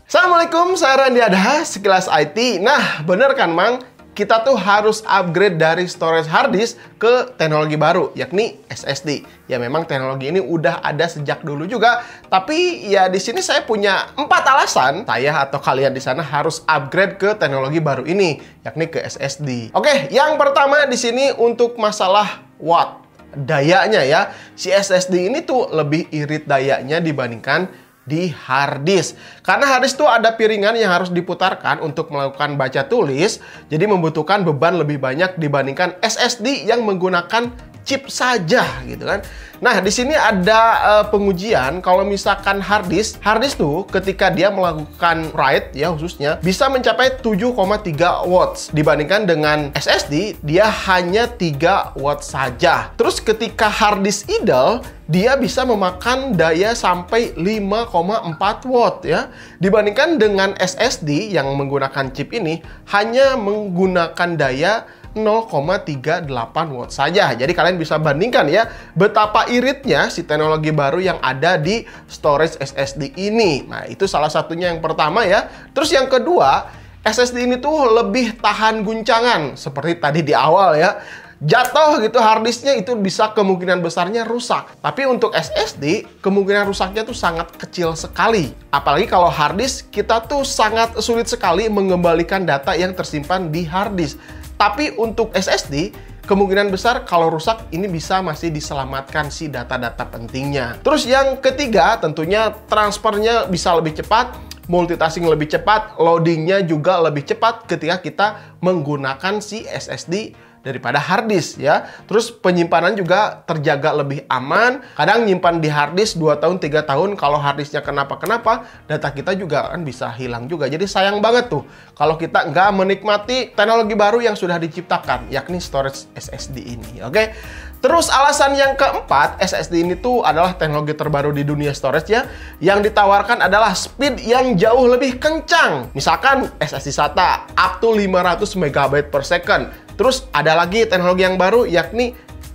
Assalamualaikum, saya Randy Adha, Sekilas IT. Nah, bener kan, Mang? Kita tuh harus upgrade dari storage hard disk ke teknologi baru, yakni SSD. Ya memang teknologi ini udah ada sejak dulu juga, tapi ya di sini saya punya 4 alasan saya atau kalian di sana harus upgrade ke teknologi baru ini, yakni ke SSD. Oke, yang pertama di sini untuk masalah watt, dayanya ya. Si SSD ini tuh lebih irit dayanya dibandingkan di hard disk. Karena hard disk itu ada piringan yang harus diputarkan untuk melakukan baca tulis, jadi membutuhkan beban lebih banyak dibandingkan SSD yang menggunakan chip saja gitu kan. Nah, di sini ada pengujian kalau misalkan hard disk tuh ketika dia melakukan write ya khususnya bisa mencapai 7,3 watts dibandingkan dengan SSD dia hanya 3 watt saja. Terus ketika hard disk idle dia bisa memakan daya sampai 5,4 watt ya. Dibandingkan dengan SSD yang menggunakan chip ini hanya menggunakan daya 0,38 watt saja. Jadi kalian bisa bandingkan ya betapa iritnya si teknologi baru yang ada di storage SSD ini. Nah, itu salah satunya yang pertama ya. Terus yang kedua, SSD ini tuh lebih tahan guncangan seperti tadi di awal ya. Jatuh gitu hard disknya itu bisa kemungkinan besarnya rusak. Tapi untuk SSD kemungkinan rusaknya tuh sangat kecil sekali. Apalagi kalau hard disk kita tuh sangat sulit sekali mengembalikan data yang tersimpan di hard disk. Tapi untuk SSD, kemungkinan besar kalau rusak ini bisa masih diselamatkan si data-data pentingnya. Terus yang ketiga, tentunya transfernya bisa lebih cepat, multitasking lebih cepat, loadingnya juga lebih cepat ketika kita menggunakan si SSD daripada hard disk ya. Terus penyimpanan juga terjaga lebih aman. Kadang nyimpan di hard disk 2 tahun 3 tahun, kalau hard disknya kenapa-kenapa, data kita juga kan bisa hilang juga. Jadi sayang banget tuh kalau kita nggak menikmati teknologi baru yang sudah diciptakan, yakni storage SSD ini. Oke. Terus alasan yang keempat, SSD ini tuh adalah teknologi terbaru di dunia storage ya. Yang ditawarkan adalah speed yang jauh lebih kencang. Misalkan SSD SATA up to 500 MB per second. Terus ada lagi teknologi yang baru yakni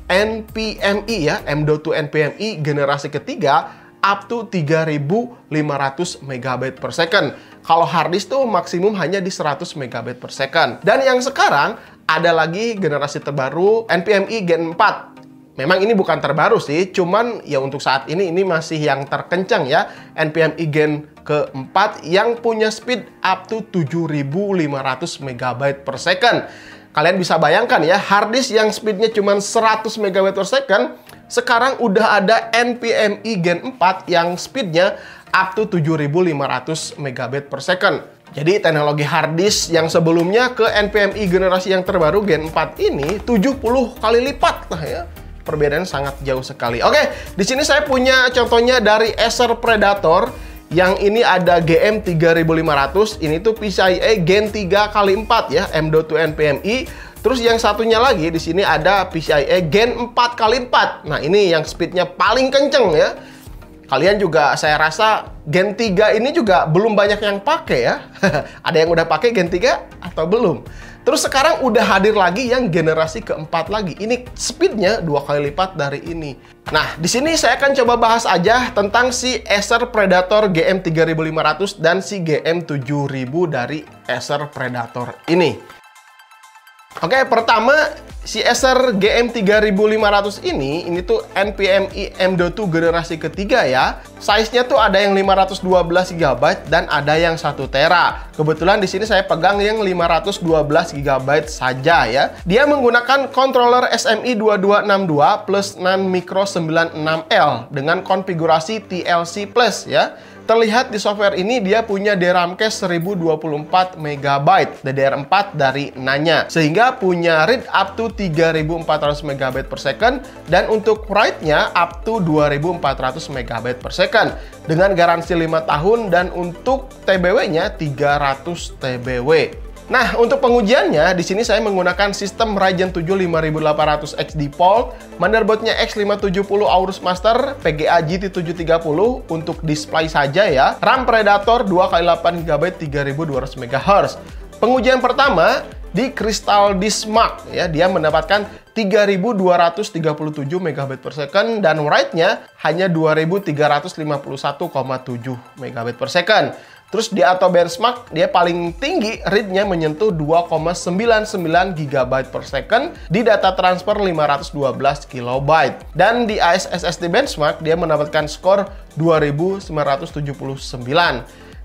NPMe ya, M.2 NPMe generasi ketiga up to 3500 MB per second. Kalau hard disk tuh maksimum hanya di 100 MB per second. Dan yang sekarang ada lagi generasi terbaru NPMe Gen 4. Memang ini bukan terbaru sih, cuman ya untuk saat ini masih yang terkencang ya. NPMe Gen keempat yang punya speed up to 7500 MB per second. Kalian bisa bayangkan ya, hard disk yang speednya cuma 100 MB per second, sekarang udah ada NPMe Gen 4 yang speednya up to 7500 MB per second. Jadi teknologi hard disk yang sebelumnya ke NPMe generasi yang terbaru Gen 4 ini 70 kali lipat lah ya. Perbedaan sangat jauh sekali. Oke, di sini saya punya contohnya dari Acer Predator. Yang ini ada GM3500, ini tuh PCIe Gen 3x4 ya, M.2 NPMe. Terus yang satunya lagi di sini ada PCIe Gen 4x4. Nah, ini yang speednya paling kenceng ya. Kalian juga saya rasa Gen 3 ini juga belum banyak yang pakai ya. Ada yang udah pakai Gen 3 atau belum? Terus sekarang udah hadir lagi yang generasi keempat lagi. Ini speednya 2 kali lipat dari ini. Nah, di sini saya akan coba bahas aja tentang si Acer Predator GM3500 dan si GM7000 dari Acer Predator ini. Oke, pertama si Acer GM3500 ini tuh NPMe M.2 generasi ketiga ya. Size-nya tuh ada yang 512 GB dan ada yang 1 Tera. Kebetulan di sini saya pegang yang 512 GB saja ya. Dia menggunakan controller SMI 2262 plus NAND Micro 96L dengan konfigurasi TLC Plus ya. Terlihat di software ini dia punya DRAM cache 1024 MB, DDR4 dari NAND-nya. Sehingga punya read up to 3400 MB per second dan untuk write-nya up to 2400 MB per second dengan garansi 5 tahun dan untuk TBW-nya 300 TBW. Nah, untuk pengujiannya, di sini saya menggunakan sistem Ryzen 7 5800 XD POLT, motherboardnya X570 Aorus Master, PGA GT730 untuk display saja ya, RAM Predator 2x8 GB 3200 MHz. Pengujian pertama, di Crystal Disk Mark ya, dia mendapatkan 3237 megabit per second dan write-nya hanya 2351,7 megabit per second. Terus di Atto Benchmark dia paling tinggi read-nya menyentuh 2,99 GB per second di data transfer 512 KB. Dan di AS SSD Benchmark dia mendapatkan skor 2979.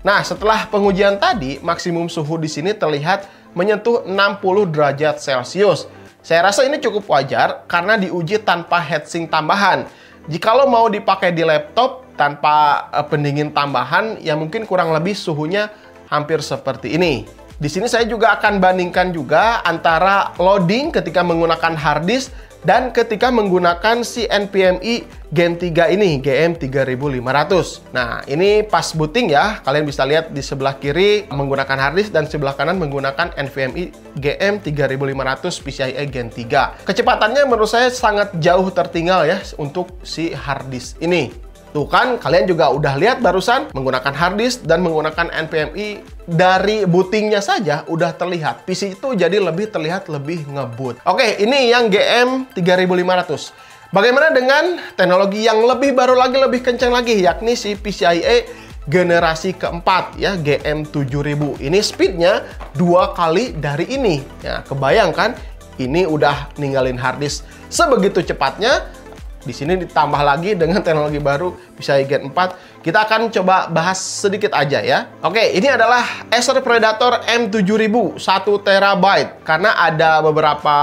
Nah, setelah pengujian tadi, maksimum suhu di sini terlihat menyentuh 60 derajat Celcius. Saya rasa ini cukup wajar karena diuji tanpa heatsink tambahan. Jikalau mau dipakai di laptop tanpa pendingin tambahan, ya mungkin kurang lebih suhunya hampir seperti ini. Di sini saya juga akan bandingkan juga antara loading ketika menggunakan hard disk dan ketika menggunakan si NVMe Gen 3 ini, GM3500. Nah, ini pas booting ya, kalian bisa lihat di sebelah kiri menggunakan hard disk dan sebelah kanan menggunakan NVMe GM3500 PCIe Gen 3. Kecepatannya menurut saya sangat jauh tertinggal ya untuk si hard disk ini. Tuh kan, kalian juga udah lihat barusan menggunakan hard disk dan menggunakan NVMe dari bootingnya saja udah terlihat. PC itu jadi terlihat lebih ngebut. Oke, ini yang GM3500. Bagaimana dengan teknologi yang lebih baru lagi, lebih kencang lagi, yakni si PCIe generasi keempat ya, GM7000. Ini speednya 2 kali dari ini. Ya, kebayangkan ini udah ninggalin hard disk sebegitu cepatnya. Di sini ditambah lagi dengan teknologi baru PCIe Gen 4. Kita akan coba bahas sedikit aja ya. Oke, ini adalah Acer Predator M7000 1 TB. Karena ada beberapa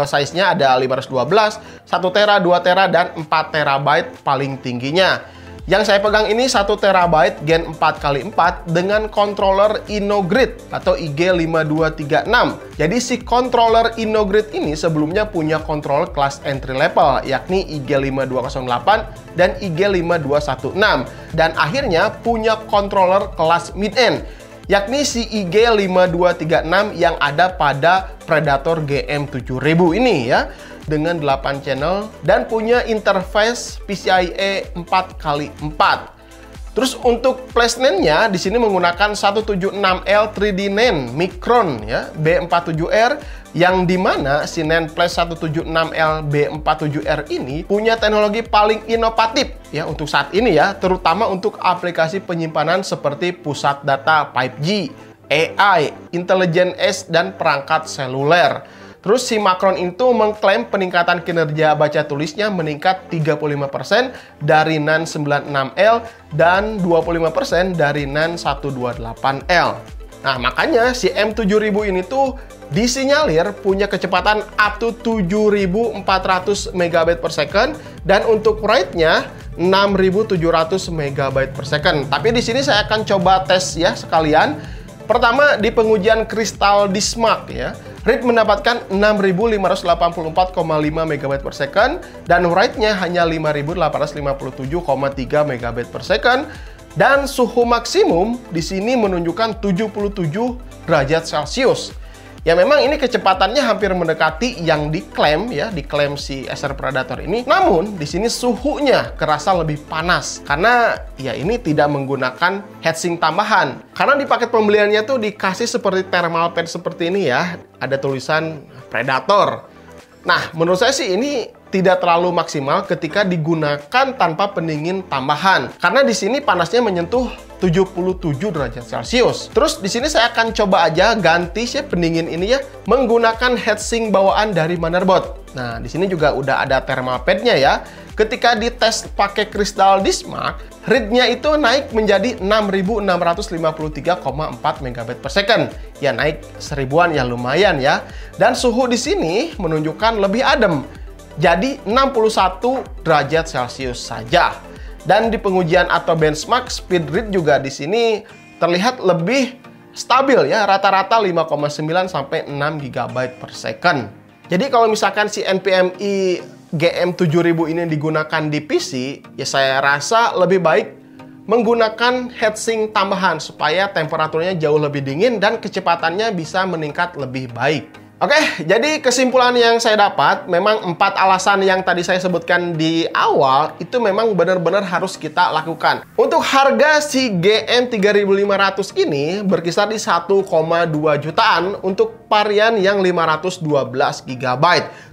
size-nya, ada 512, 1 TB, 2 TB, dan 4 TB paling tingginya. Yang saya pegang ini 1 TB Gen 4x4 dengan controller InnoGrid atau IG5236. Jadi si controller InnoGrid ini sebelumnya punya controller kelas entry level, yakni IG5208 dan IG5216. Dan akhirnya punya controller kelas mid-end, yakni si IG5236 yang ada pada Predator GM7000 ini ya, dengan 8 channel dan punya interface PCIe 4x4. Terus untuk flash NAND-nya di sini menggunakan 176L 3D NAND Micron ya, B47R, yang dimana si NAND flash 176L B47R ini punya teknologi paling inovatif ya untuk saat ini ya, terutama untuk aplikasi penyimpanan seperti pusat data 5G, AI, Intelligent Edge, dan perangkat seluler. Terus si Micron itu mengklaim peningkatan kinerja baca tulisnya meningkat 35% dari NAND 96L dan 25% dari NAND 128L. Nah, makanya si M7000 ini tuh disinyalir punya kecepatan up to 7400 megabit per second dan untuk write-nya 6700 megabit per second. Tapi di sini saya akan coba tes ya sekalian. Pertama di pengujian Crystal Disk Mark ya. Read mendapatkan 6584,5 megabit per second dan write-nya hanya 5857,3 megabit per second dan suhu maksimum di sini menunjukkan 77 derajat Celcius. Ya memang ini kecepatannya hampir mendekati yang diklaim ya, diklaim si Acer Predator ini. Namun di sini suhunya kerasa lebih panas karena ya ini tidak menggunakan heatsink tambahan. Karena di paket pembeliannya tuh dikasih seperti thermal pad seperti ini ya, ada tulisan Predator. Nah, menurut saya sih ini tidak terlalu maksimal ketika digunakan tanpa pendingin tambahan. Karena di sini panasnya menyentuh 77 derajat Celcius. Terus di sini saya akan coba aja ganti sih pendingin ini ya menggunakan heatsink bawaan dari motherboard. Nah, di sini juga udah ada thermal pad-nya ya. Ketika dites pakai Crystal Disk Mark, read-nya itu naik menjadi 6653,4 megabit per second. Ya naik seribuan ya lumayan ya. Dan suhu di sini menunjukkan lebih adem. Jadi 61 derajat Celcius saja. Dan di pengujian atau benchmark speed read juga di sini terlihat lebih stabil ya, rata-rata 5,9 sampai 6 GB per second. Jadi kalau misalkan si NVMe GM7000 ini digunakan di PC, ya saya rasa lebih baik menggunakan heatsink tambahan supaya temperaturnya jauh lebih dingin dan kecepatannya bisa meningkat lebih baik. Oke, jadi kesimpulan yang saya dapat, memang 4 alasan yang tadi saya sebutkan di awal, itu memang benar-benar harus kita lakukan. Untuk harga si GM3500 ini berkisar di 1,2 jutaan untuk varian yang 512 GB.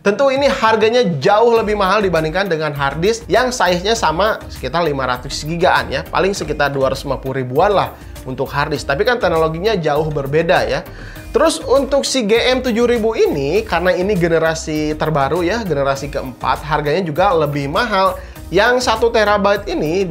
Tentu ini harganya jauh lebih mahal dibandingkan dengan harddisk yang size-nya sama sekitar 500 GB-an ya. Paling sekitar 250 ribuan lah untuk harddisk. Tapi kan teknologinya jauh berbeda ya. Terus untuk si GM7000 ini, karena ini generasi terbaru ya, generasi keempat, harganya juga lebih mahal. Yang 1 TB ini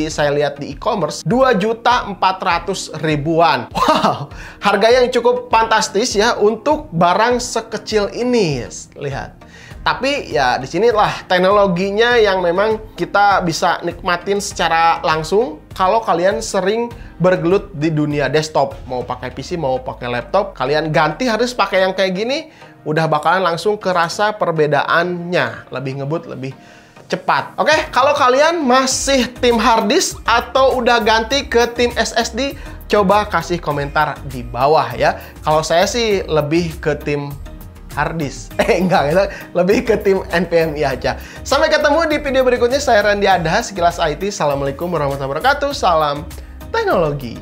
saya lihat di e-commerce 2.400.000-an. Wow, harga yang cukup fantastis ya untuk barang sekecil ini. Lihat. Tapi ya disinilah teknologinya yang memang kita bisa nikmatin secara langsung kalau kalian sering bergelut di dunia desktop. Mau pakai PC, mau pakai laptop, kalian ganti harus pakai yang kayak gini, udah bakalan langsung kerasa perbedaannya. Lebih ngebut, lebih cepat. Oke, kalau kalian masih tim harddisk atau udah ganti ke tim SSD, coba kasih komentar di bawah ya. Kalau saya sih lebih ke tim harddisk. Enggak, lebih ke tim NVMe aja. Sampai ketemu di video berikutnya. Saya Randy Adha, Sekilas IT. Assalamualaikum warahmatullahi wabarakatuh. Salam teknologi.